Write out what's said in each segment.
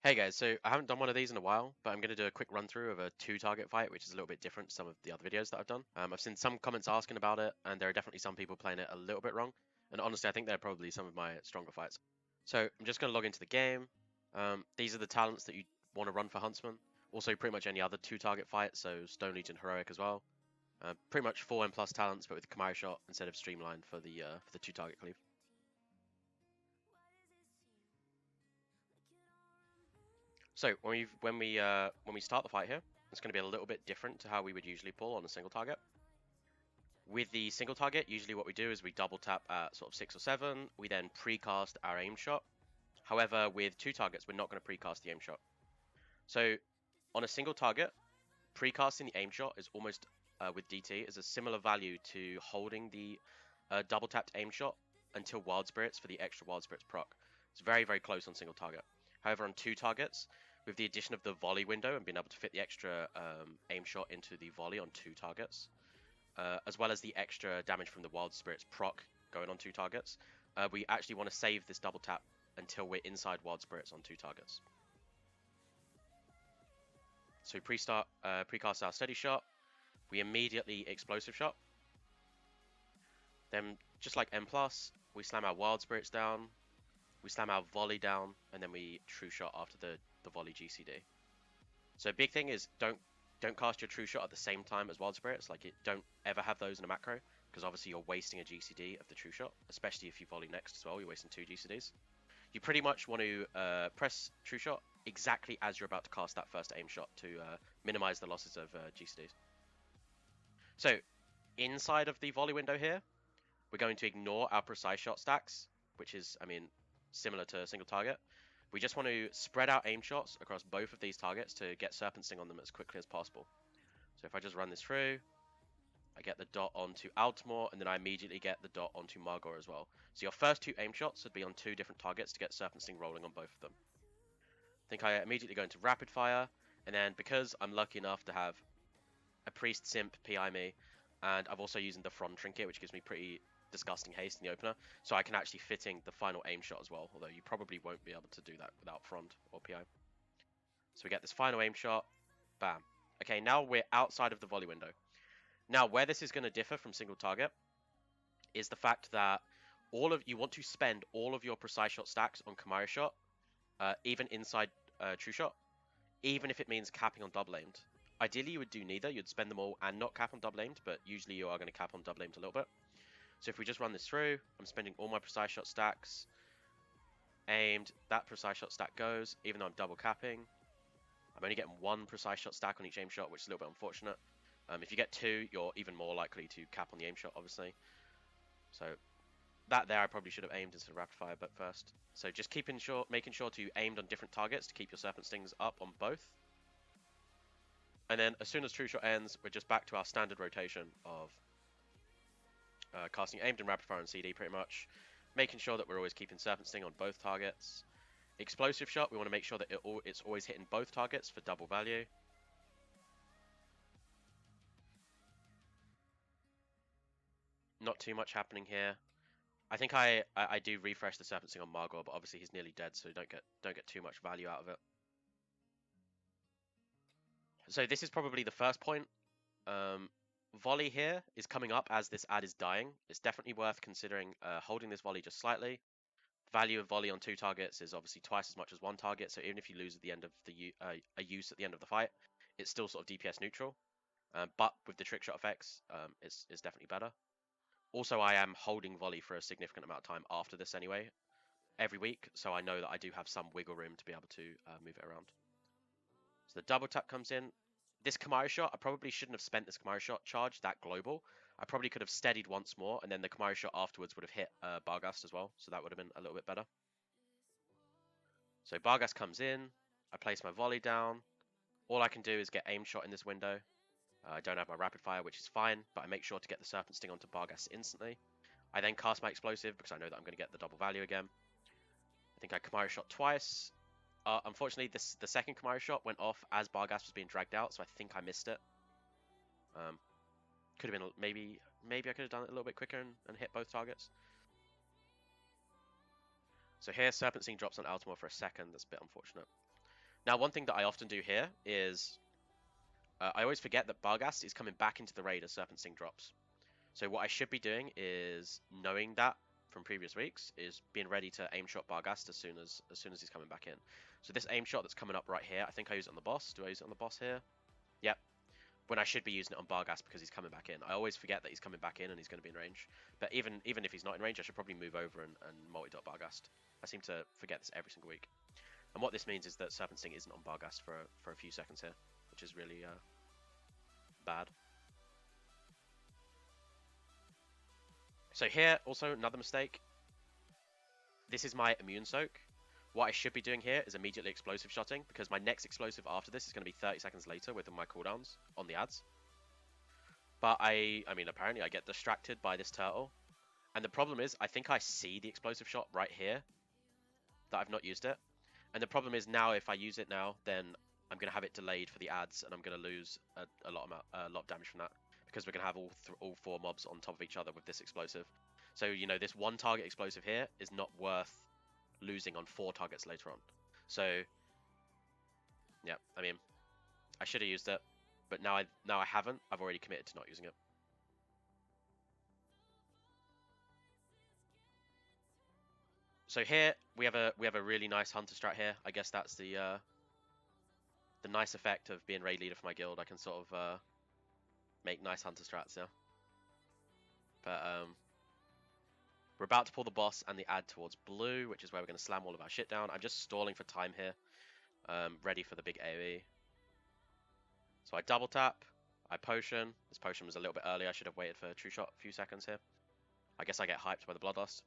Hey guys, so I haven't done one of these in a while, but I'm going to do a quick run through of a two-target fight, which is a little bit different to some of the other videos that I've done. I've seen some comments asking about it, and there are definitely some people playing it a little bit wrong. And honestly, I think they're probably some of my stronger fights. So I'm just going to log into the game. These are the talents that you want to run for Huntsman. Also, pretty much any other two-target fight, so Stone Legion Heroic as well. Pretty much 4M plus talents, but with Kamari Shot instead of Streamlined for the two-target cleave. So when we start the fight here, it's going to be a little bit different to how we would usually pull on a single target. With the single target, usually what we do is we double tap at sort of 6 or 7. We then precast our aim shot. However, with two targets, we're not going to precast the aim shot. So on a single target, precasting the aim shot is almost with DT is a similar value to holding the double tapped aim shot until Wild Spirits for the extra Wild Spirits proc. It's very, very close on single target. However, on two targets, with the addition of the volley window and being able to fit the extra aim shot into the volley on two targets, as well as the extra damage from the Wild Spirits proc going on two targets, we actually want to save this double tap until we're inside Wild Spirits on two targets. So we precast our steady shot, we immediately explosive shot. Then, just like M+, we slam our Wild Spirits down, we slam our volley down, and then we true shot after the volley GCD. So big thing is don't cast your true shot at the same time as Wild Spirits. Don't ever have those in a macro, because obviously you're wasting a GCD of the true shot, especially if you volley next as well. You're wasting two GCDs. You pretty much want to press true shot exactly as you're about to cast that first aim shot to minimize the losses of GCDs. So inside of the volley window here, we're going to ignore our precise shot stacks, which is, I mean, similar to single target. We just want to spread out aim shots across both of these targets to get Serpent Sting on them as quickly as possible. So if I just run this through, I get the dot onto Altimor, and then I immediately get the dot onto Margor as well. So your first two aim shots would be on two different targets to get Serpent Sting rolling on both of them. I think I immediately go into Rapid Fire, and then because I'm lucky enough to have a Priest Simp PI me, and I've also using the Frond Trinket, which gives me pretty disgusting haste in the opener, so I can actually fitting the final aim shot as well, although you probably won't be able to do that without Frond or PI. So we get this final aim shot, bam. Okay, now we're outside of the volley window. Now, where this is going to differ from single target is the fact that you want to spend all of your precise shot stacks on Kamari shot, even inside true shot, even if it means capping on double aimed. Ideally, you would do neither. You'd spend them all and not cap on double aimed, but usually you are going to cap on double aimed a little bit. So if we just run this through, I'm spending all my precise shot stacks. Aimed, that precise shot stack goes, even though I'm double capping. I'm only getting one precise shot stack on each aim shot, which is a little bit unfortunate. If you get two, you're even more likely to cap on the aim shot, obviously. So that there, I probably should have aimed instead of rapid fire, but first. So just making sure to aim on different targets to keep your Serpent Stings up on both. And then as soon as true shot ends, we're just back to our standard rotation of casting aimed and rapid fire and CD pretty much. Making sure that we're always keeping Serpent Sting on both targets. Explosive shot, we want to make sure that it's always hitting both targets for double value. Not too much happening here. I think I do refresh the Serpent Sting on Margor, but obviously he's nearly dead, so don't get too much value out of it. So this is probably the first point. Volley here is coming up as this ad is dying. It's definitely worth considering holding this volley just slightly. The value of volley on two targets is obviously twice as much as one target, so even if you lose at the end of a use at the end of the fight, it's still sort of DPS neutral. But with the trick shot effects, it's definitely better. Also, I am holding volley for a significant amount of time after this anyway, every week, so I know that I do have some wiggle room to be able to move it around. So the double tap comes in. This Kamari shot, I probably shouldn't have spent this Kamari shot charge that global. I probably could have steadied once more, and then the Kamari shot afterwards would have hit Barghast as well, so that would have been a little bit better. So Barghast comes in, I place my volley down. All I can do is get aim shot in this window. I don't have my rapid fire, which is fine, but I make sure to get the Serpent Sting onto Barghast instantly. I then cast my explosive because I know that I'm going to get the double value again. I think I Kamari shot twice. Unfortunately, the second Kamari shot went off as Barghast was being dragged out, so I think I missed it. Could have been maybe I could have done it a little bit quicker and hit both targets. So here, Serpent Sting drops on Altimor for a second. That's a bit unfortunate. Now, one thing that I often do here is I always forget that Barghast is coming back into the raid as Serpent Sting drops. So what I should be doing is knowing that from previous weeks is being ready to aim shot Barghast as soon as he's coming back in. So this aim shot that's coming up right here, I think I use it on the boss. Do I use it on the boss here? Yep. When I should be using it on Barghast because he's coming back in. I always forget that he's coming back in and he's going to be in range. But even if he's not in range, I should probably move over and multi-dot Barghast. I seem to forget this every single week. And what this means is that Serpent Sting isn't on Barghast for a few seconds here, which is really bad. So here, also another mistake. This is my immune soak. What I should be doing here is immediately explosive shotting, because my next explosive after this is going to be 30 seconds later with my cooldowns on the ads. But I mean, apparently I get distracted by this turtle. And the problem is, I think I see the explosive shot right here, that I've not used it. And the problem is now, if I use it now, then I'm going to have it delayed for the ads, and I'm going to lose a lot of damage from that. Because we're going to have all four mobs on top of each other with this explosive. So, you know, this one target explosive here is not worth losing on 4 targets later on. So, yeah, I mean, I should have used it, but now I haven't. I've already committed to not using it. So here we have a really nice hunter strat here. I guess that's the nice effect of being raid leader for my guild. I can sort of make nice hunter strats, yeah. But we're about to pull the boss and the ad towards blue, which is where we're going to slam all of our shit down. I'm just stalling for time here, ready for the big AoE. So I double tap, I potion. This potion was a little bit early. I should have waited for true shot a few seconds here. I guess I get hyped by the bloodlust.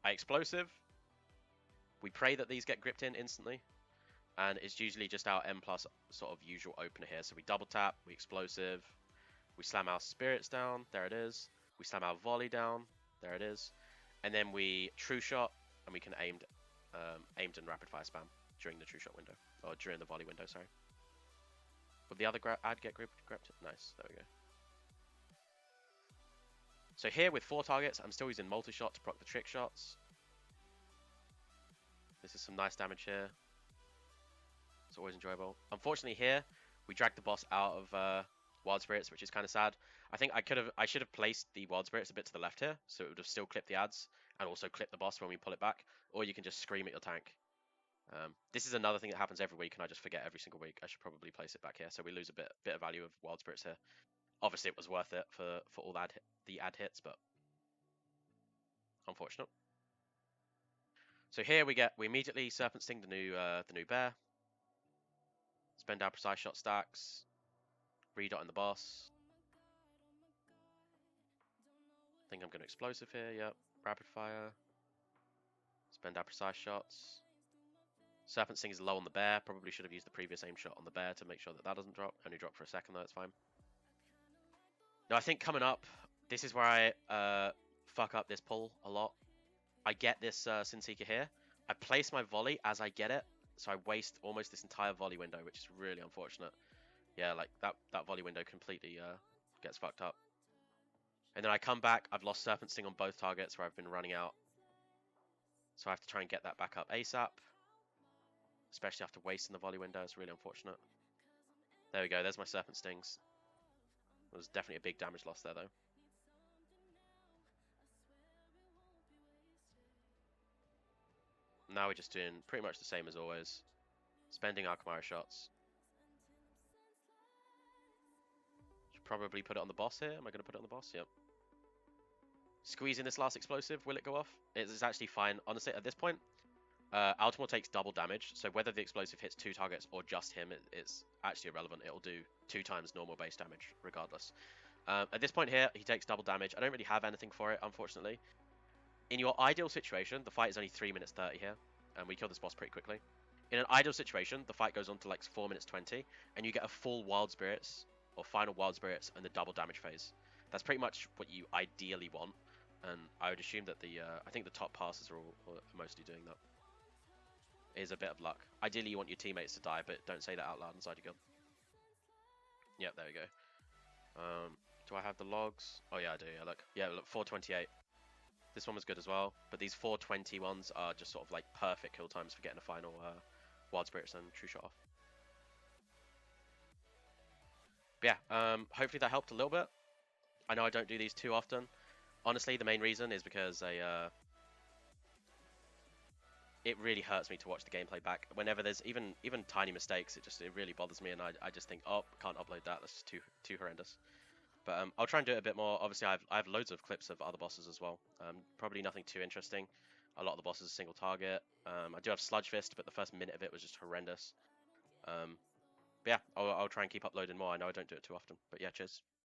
I explosive. We pray that these get gripped in instantly. And it's usually just our M plus sort of usual opener here. So we double tap, we explosive, we slam our spirits down, there it is. We slam our volley down, there it is. And then we true shot, and we can aimed and rapid fire spam during the true shot window, or during the volley window, sorry. Would the other ad get gripped? Nice, there we go. So here with 4 targets, I'm still using multi-shot to proc the trick shots. This is some nice damage here. It's always enjoyable. Unfortunately here, we dragged the boss out of Wild Spirits, which is kind of sad. I think I should have placed the Wild Spirits a bit to the left here, so it would have still clipped the ads, and also clipped the boss when we pull it back, or you can just scream at your tank. This is another thing that happens every week, and I just forget every single week. I should probably place it back here, so we lose a bit of value of Wild Spirits here. Obviously, it was worth it for all the ad hits, but unfortunate. So here we immediately Serpent Sting the new bear. Spend our precise shot stacks. Redot in the boss. I think I'm going to explosive here. Yep. Rapid fire. Spend our precise shots. Serpent Sting is low on the bear. Probably should have used the previous aim shot on the bear to make sure that doesn't drop. Only drop for a second though. It's fine. Now I think coming up, this is where I fuck up this pull a lot. I get this Sin Seeker here. I place my volley as I get it, so I waste almost this entire volley window, which is really unfortunate. Yeah, like that volley window completely gets fucked up. And then I come back, I've lost Serpent Sting on both targets where I've been running out. So I have to try and get that back up ASAP. Especially after wasting the volley window, it's really unfortunate. There we go, there's my Serpent Stings. There was definitely a big damage loss there though. Now we're just doing pretty much the same as always. Spending our Chimera shots. Should probably put it on the boss here. Am I going to put it on the boss? Yep. Squeezing this last explosive, will it go off? It's actually fine. Honestly, at this point, Altimor takes double damage, so whether the explosive hits 2 targets or just him, it's actually irrelevant. It'll do 2 times normal base damage, regardless. At this point here, he takes double damage. I don't really have anything for it, unfortunately. In your ideal situation, the fight is only 3 minutes 30 here, and we kill this boss pretty quickly. In an ideal situation, the fight goes on to like 4 minutes 20, and you get a full Wild Spirits, or final Wild Spirits, and the double damage phase. That's pretty much what you ideally want, and I would assume that I think the top passes are mostly doing that. It is a bit of luck. Ideally, you want your teammates to die, but don't say that out loud inside your guild. Yep, there we go. Do I have the logs? Oh yeah, I do. Yeah, look. Yeah, look, 428. This one was good as well, but these 420 ones are just sort of like perfect kill times for getting a final Wild Spirits and True Shot off. But yeah, hopefully that helped a little bit. I know I don't do these too often. Honestly, the main reason is because it really hurts me to watch the gameplay back. Whenever there's even tiny mistakes, it really bothers me, and I just think, oh, can't upload that. That's just too horrendous. But I'll try and do it a bit more. Obviously, I have loads of clips of other bosses as well. Probably nothing too interesting. A lot of the bosses are single target. I do have Sludge Fist, but the first minute of it was just horrendous. But yeah, I'll try and keep uploading more. I know I don't do it too often. But yeah, cheers.